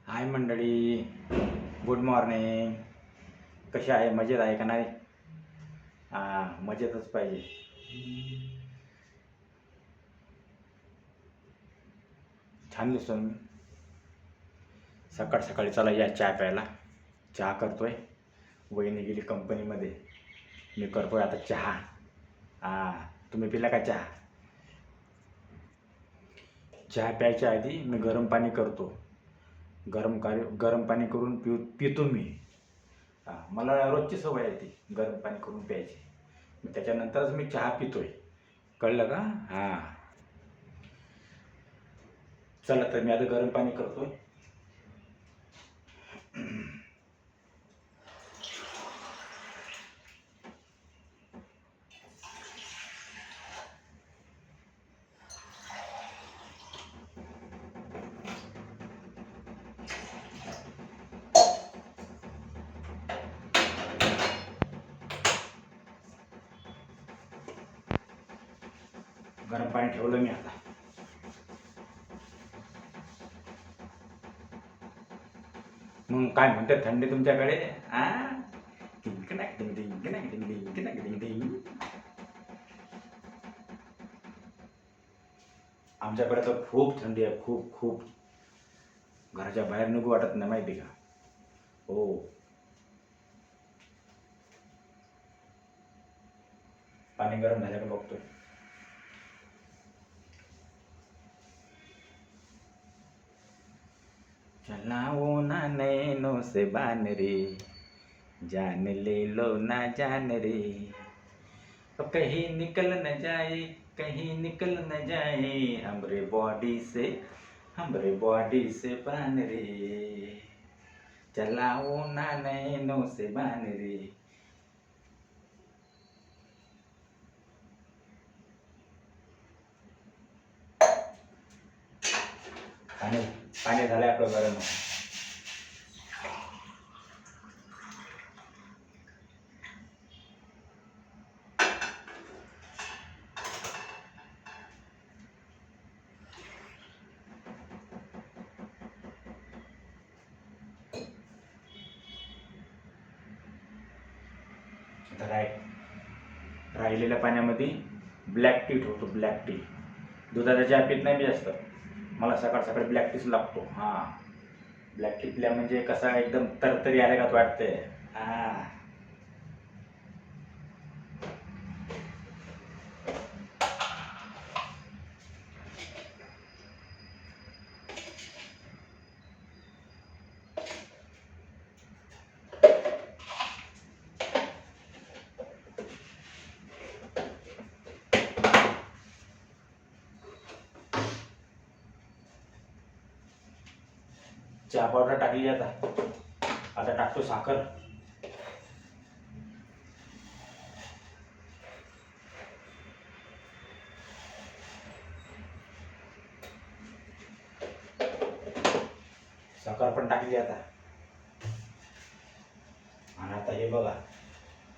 हाय मंडळी, good morning. कशी आहे? मजेत आहे का नाही? हां, मजेतच पाहिजे. छान दिसतो मी. सकाळ सकाळी चला या चहा प्यायला. चहा करतोय. वहिनी गेली कंपनीमध्ये, मी करतोय आता चहा. हां, तुम्ही पिला का चहा? चहा प्यायच्या आधी मी गरम पाणी करतो. गरम पाणी करून पितो मी. हां, मला रोजची सवय आहे ती गरम पाणी करून प्यायची. त्याच्यानंतरच मी चहा पितोय. कळलं का? हां. चला तर मी आता गरम पाणी करतोय. गरम पाणी ठेवलं मी आता. मग काय म्हणते थंडी तुमच्याकडे? डिंग डिंग डिंग डिंग डिंग डिंग डिंग डिंग. आमच्याकडे तर खूप थंडी आहे, खूप खूप. घराच्या बाहेर निघू वाटत नाही, माहिती का? हो. पाणी गरम झालं का बघतोय. चलाओ ना नैनो से बान रे, जान ले लो ना जान रे, तो कहीं निकल न जाए, कहीं निकल न जाए हमरे बॉडी से बान रे, चलाओ ना नैनो से बान रे. पाणी पाणी झालंय आपलं गरम. राहिलेल्या पाण्यामध्ये ब्लॅक टी ठेवतो. Black tea. दुधाचा चहा पित नाही मी जास्त. मला सकाळ सकाळी ब्लॅक टीच लागतो. हां, ब्लॅक टी पिल्या म्हणजे कसा एकदम तरतरी आल्या का वाटतंय. हां. चहा पावडर टाकली आता टाकतो साखर. साखर पण टाकली आता. आणि आता हे बघा,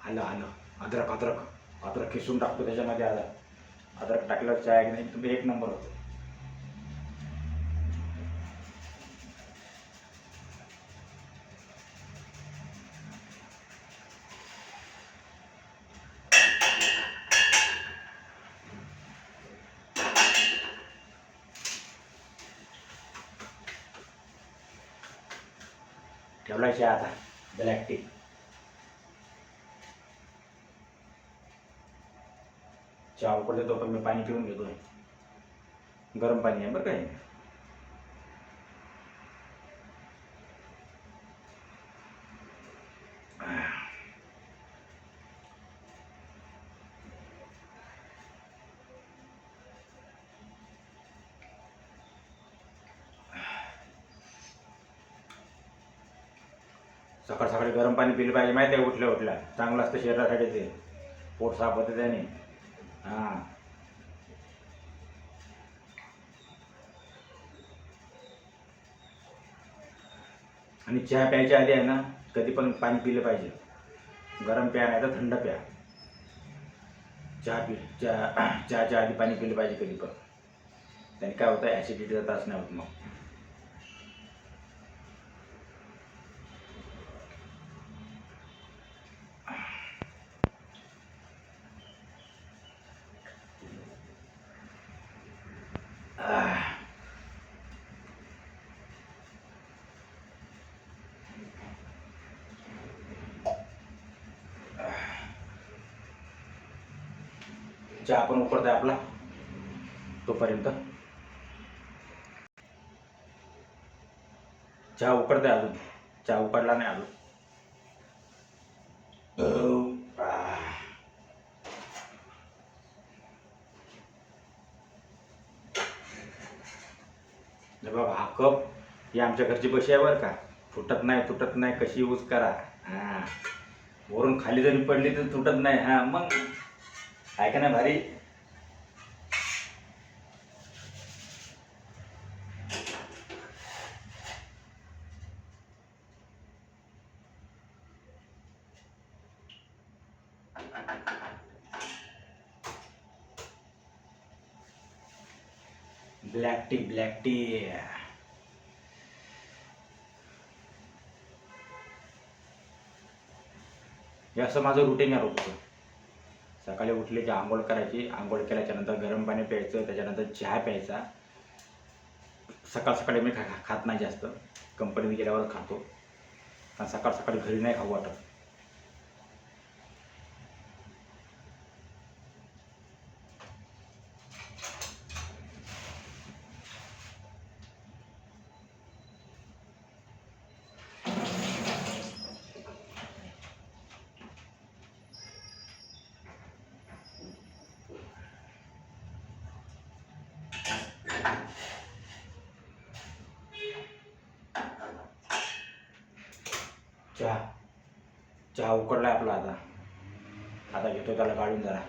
आलं अद्रक अद्रक अद्रक खिसून टाकतो त्याच्यामध्ये. अद्रक टाकल्यावर चहा एकदम तुम्ही एक नंबर होतो. ठेवलायची आता ब्लॅक टी. चहा उकडते तो पण मी पाणी पिऊन घेतोय. गरम पाणी आहे बरं काय. सकाळ सकाळी गरम पाणी पिलं पाहिजे, माहिती आहे? उठल्या चांगलं असतं शरीरासाठी. ते पोट साफ होतं त्याने. हां. आणि चहा प्यायच्या आधी आहे ना, कधी पण पाणी पिलं पाहिजे. गरम प्या नाही तर थंड प्या. चहाच्या आधी पाणी पिलं पाहिजे कधी पण. त्याने काय होतं, ॲसिडिटीचा त्रास नाही होत मग. चहा पण उकडताय आपला तोपर्यंत. चहा उकडताय अजून, चहा उकडला नाही अजून. बघा हा कप, ही आमच्या घरची बशी आहे बरं का, तुटत नाही तुटत नाही, कशी यूज करा. हां, वरून खाली जरी पडली तर तुटत नाही. हां मग आहे का नाही भारी. Black tea, black tea. हे असं माझं रुटीन आहे रोजचं. सकाळी उठले की आंघोळ करायची, आंघोळ केल्याच्यानंतर गरम पाणी प्यायचं, त्याच्यानंतर चहा प्यायचा. सकाळ सकाळी मी खात नाही जास्त, कंपनीत गेल्यावर खातो, कारण सकाळ सकाळी घरी नाही खाऊ वाटत. चहा चहा उकडलाय आपला. आता घेतो त्याला काढून जरा.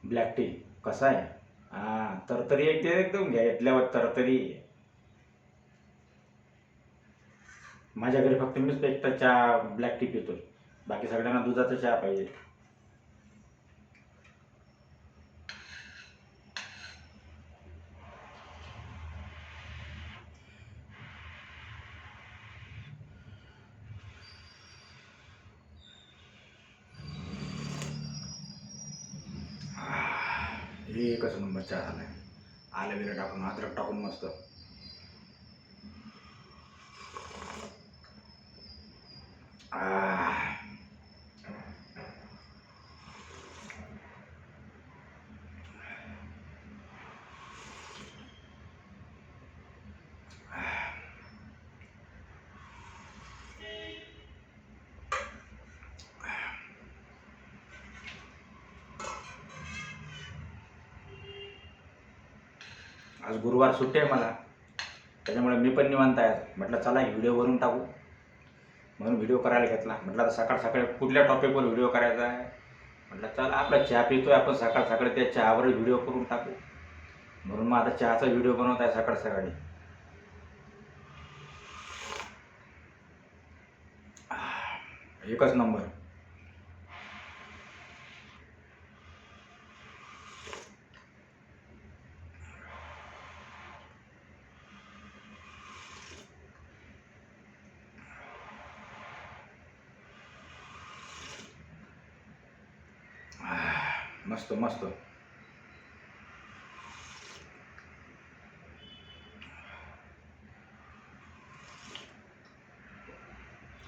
ब्लॅक टी कसा आहे? हां, तरतरी येते एकदम, घेतल्यावर तरतरी. माझ्या घरी फक्त मीच एकटा चहा ब्लॅक टी पितोय, बाकी सगळ्यांना दुधाचा चहा पाहिजे. हे एकच नंबर चहा झालाय. आलं बिलं टाकून, अद्रक टाकून मस्त. आज गुरुवार सुट्टी आहे मला, त्याच्यामुळे मी पण निवांत आहे. म्हटलं चला व्हिडिओ बनवून टाकू, म्हणून व्हिडिओ करायला घेतला. म्हटलं आता सकाळ सकाळी कुठल्या टॉपिकवर व्हिडिओ करायचा आहे. म्हटलं चला आपला चहा पितोय आपण सकाळ सकाळी, त्या चहावर व्हिडिओ करून टाकू, म्हणून मग आता चहाचा व्हिडिओ बनवत आहे सकाळ सकाळी. एकच नंबर. मस्त मस्त.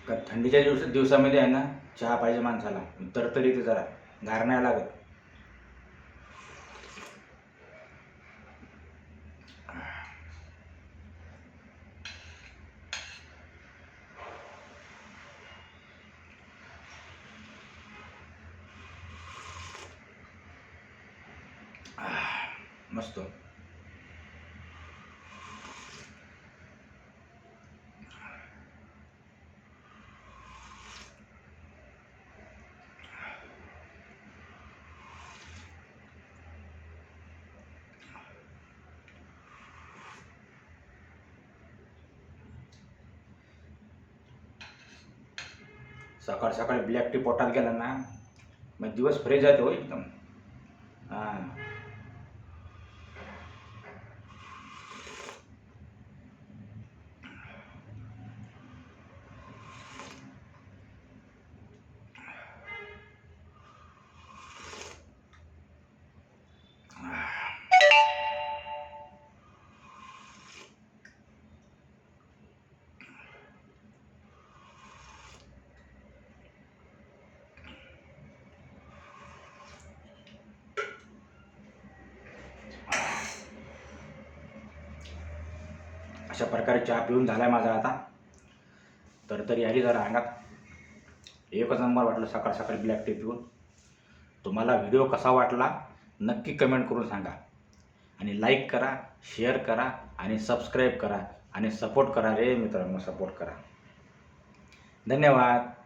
का थंडीच्या दिवसामध्ये आहे ना चहा पाहिजे माणसाला, तरतरी ते जरा गार नाही लागत. मस्त. सकाळ सकाळी ब्लॅक टी पोटात गेला ना मग दिवस फ्रेश जाते हो एकदम. हां, अशा प्रकारे चहा पिऊन झाला आहे माझा आता. तर तरी आली जरा अंगात. एकच नंबर वाटलं सकाळ सकाळी ब्लॅक टी पिऊन. तुम्हाला व्हिडिओ कसा वाटला नक्की कमेंट करून सांगा. आणि लाईक करा, शेअर करा आणि सबस्क्राईब करा आणि सपोर्ट करा रे मित्रांनो, सपोर्ट करा. धन्यवाद.